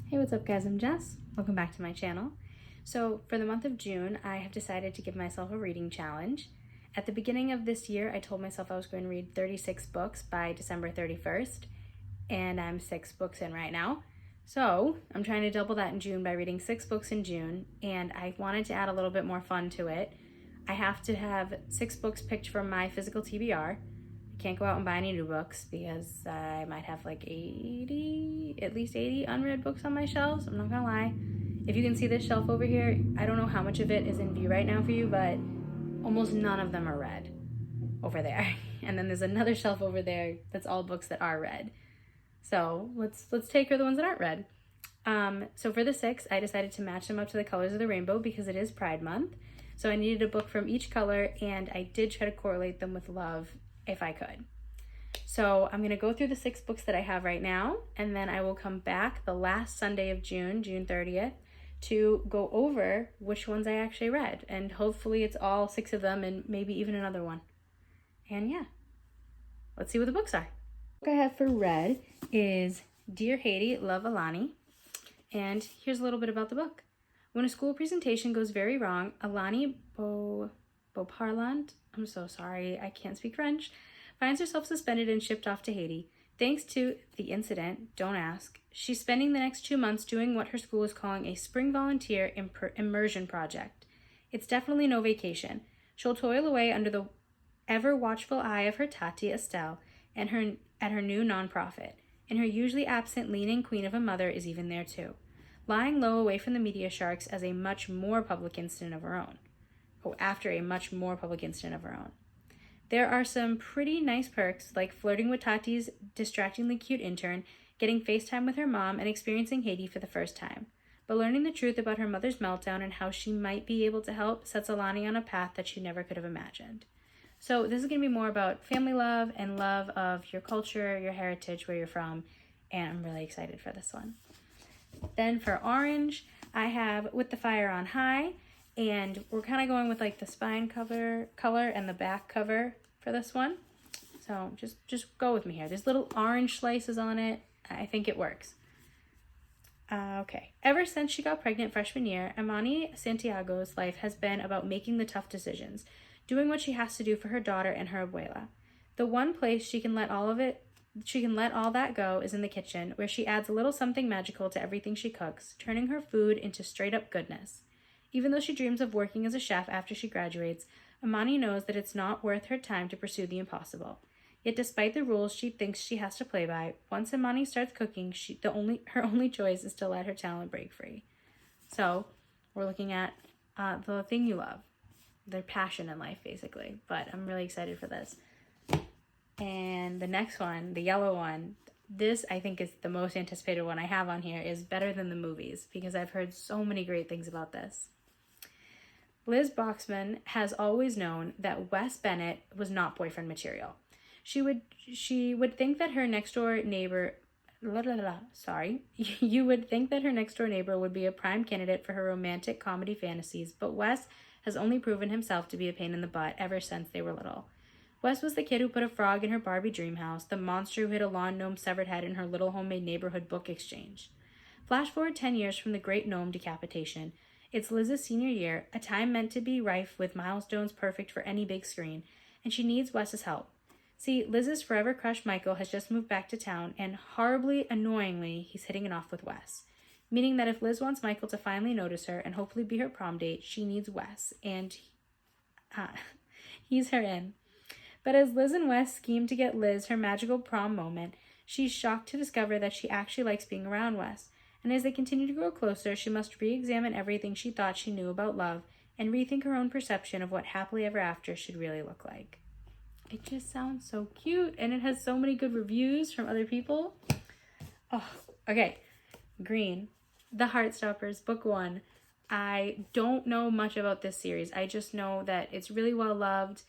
Hey, what's up guys? I'm Jess. Welcome back to my channel. So for the month of June, I have decided to give myself a reading challenge. At the beginning of this year, I told myself I was going to read 36 books by December 31st, and I'm 6 books in right now. So I'm trying to double that in June by reading 6 books in June, and I wanted to add a little bit more fun to it. I have to have 6 books picked from my physical TBR. Can't go out and buy any new books because I might have like at least 80 unread books on my shelves. I'm not gonna lie. If you can see this shelf over here, I don't know how much of it is in view right now for you, but almost none of them are read over there. And then there's another shelf over there that's all books that are read. So let's take her the ones that aren't read. So for the 6, I decided to match them up to the colors of the rainbow because it is Pride Month. So I needed a book from each color, and I did try to correlate them with love if I could. So I'm going to go through the 6 books that I have right now, and then I will come back the last Sunday of June, June 30th, to go over which ones I actually read. And hopefully it's all 6 of them and maybe even another one. And yeah, let's see what the books are. The book I have for read is Dear Haiti, Love Alani. And here's a little bit about the book. When a school presentation goes very wrong, Alani Beauparlant, I'm so sorry, I can't speak French, finds herself suspended and shipped off to Haiti. Thanks to the incident, don't ask, she's spending the next 2 months doing what her school is calling a spring volunteer immersion project. It's definitely no vacation. She'll toil away under the ever-watchful eye of her Tati Estelle and at her new nonprofit. And her usually absent leaning queen of a mother is even there too, lying low away from the media sharks as a much more public incident of her own. After a much more public incident of her own. There are some pretty nice perks, like flirting with Tati's distractingly cute intern, getting FaceTime with her mom, and experiencing Haiti for the first time. But learning the truth about her mother's meltdown and how she might be able to help sets Alani on a path that she never could have imagined. So this is going to be more about family love and love of your culture, your heritage, where you're from, and I'm really excited for this one. Then for orange, I have With the Fire on High. And we're kind of going with like the spine color and the back cover for this one. So just go with me here. There's little orange slices on it. I think it works. Okay. Ever since she got pregnant freshman year, Imani Santiago's life has been about making the tough decisions, doing what she has to do for her daughter and her abuela. The one place she can let all that go is in the kitchen, where she adds a little something magical to everything she cooks, turning her food into straight up goodness. Even though she dreams of working as a chef after she graduates, Imani knows that it's not worth her time to pursue the impossible. Yet despite the rules she thinks she has to play by, once Imani starts cooking, her only choice is to let her talent break free. So we're looking at the thing you love, their passion in life, basically. But I'm really excited for this. And the next one, the yellow one, this I think is the most anticipated one I have on here, is Better Than the Movies, because I've heard so many great things about this. Liz Boxman has always known that Wes Bennett was not boyfriend material. She would think that her next door neighbor, you would think that her next door neighbor would be a prime candidate for her romantic comedy fantasies, but Wes has only proven himself to be a pain in the butt ever since they were little. Wes was the kid who put a frog in her Barbie dream house, the monster who hid a lawn gnome's severed head in her little homemade neighborhood book exchange. Flash forward 10 years from the great gnome decapitation. It's Liz's senior year, a time meant to be rife with milestones perfect for any big screen, and she needs Wes's help. See, Liz's forever crush Michael has just moved back to town, and horribly annoyingly, he's hitting it off with Wes. Meaning that if Liz wants Michael to finally notice her and hopefully be her prom date, she needs Wes, and he's her in. But as Liz and Wes scheme to get Liz her magical prom moment, she's shocked to discover that she actually likes being around Wes. And as they continue to grow closer, she must re-examine everything she thought she knew about love and rethink her own perception of what happily ever after should really look like. It just sounds so cute, and it has so many good reviews from other people. Oh, okay. Green, The Heartstoppers, book 1. I don't know much about this series. I just know that it's really well loved.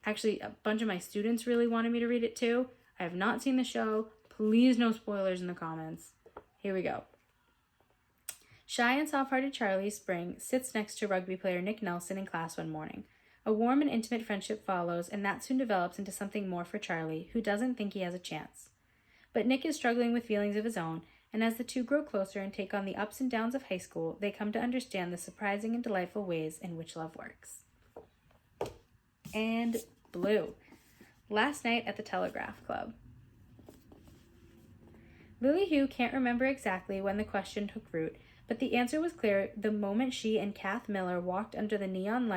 Actually, a bunch of my students really wanted me to read it too. I have not seen the show. Please no spoilers in the comments. Here we go. Shy and soft-hearted Charlie Spring sits next to rugby player Nick Nelson in class one morning. A warm and intimate friendship follows, and that soon develops into something more for Charlie, who doesn't think he has a chance. But Nick is struggling with feelings of his own, And as the two grow closer and take on the ups and downs of high school, they come to understand the surprising and delightful ways in which love works. And blue. Last Night at the Telegraph Club. Lily Hugh can't remember exactly when the question took root, but the answer was clear the moment she and Kath Miller walked under the neon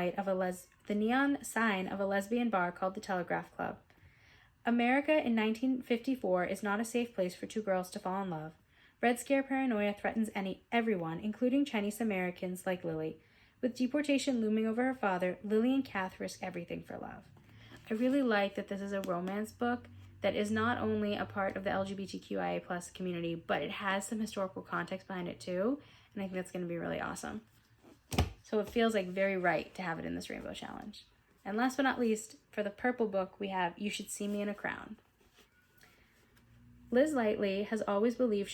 sign of a lesbian bar called the Telegraph Club. America in 1954 is not a safe place for two girls to fall in love. Red Scare paranoia threatens everyone, including Chinese Americans like Lily. With deportation looming over her father, Lily and Kath risk everything for love. I really like that this is a romance book that is not only a part of the LGBTQIA+ community, but it has some historical context behind it too, and I think that's going to be really awesome. So it feels like very right to have it in this Rainbow Challenge. And last but not least, for the purple book, we have You Should See Me in a Crown. Liz Lightly has always believed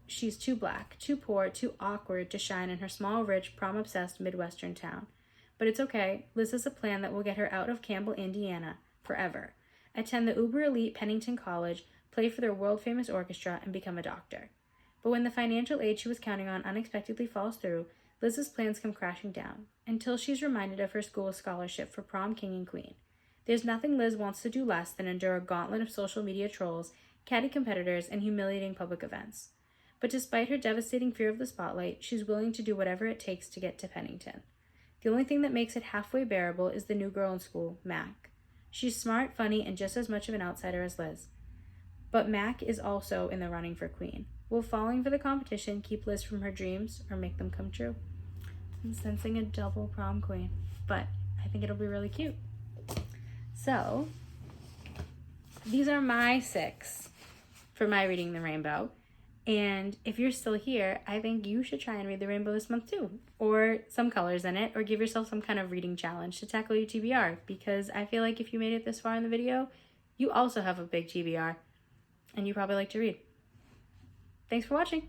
she's too black, too poor, too awkward to shine in her small, rich, prom-obsessed Midwestern town. But it's okay. Liz has a plan that will get her out of Campbell, Indiana, forever. Attend the uber-elite Pennington College, play for their world-famous orchestra, and become a doctor. But when the financial aid she was counting on unexpectedly falls through, Liz's plans come crashing down, until she's reminded of her school's scholarship for prom king and queen. There's nothing Liz wants to do less than endure a gauntlet of social media trolls, catty competitors, and humiliating public events. But despite her devastating fear of the spotlight, she's willing to do whatever it takes to get to Pennington. The only thing that makes it halfway bearable is the new girl in school, Mac. She's smart, funny, and just as much of an outsider as Liz. But Mac is also in the running for queen. Will falling for the competition keep Liz from her dreams or make them come true? I'm sensing a double prom queen, but I think it'll be really cute. So, these are my 6 for my Reading the Rainbow. And if you're still here, I think you should try and read the rainbow this month too, or some colors in it, or give yourself some kind of reading challenge to tackle your TBR, because I feel like if you made it this far in the video, you also have a big TBR, and you probably like to read. Thanks for watching.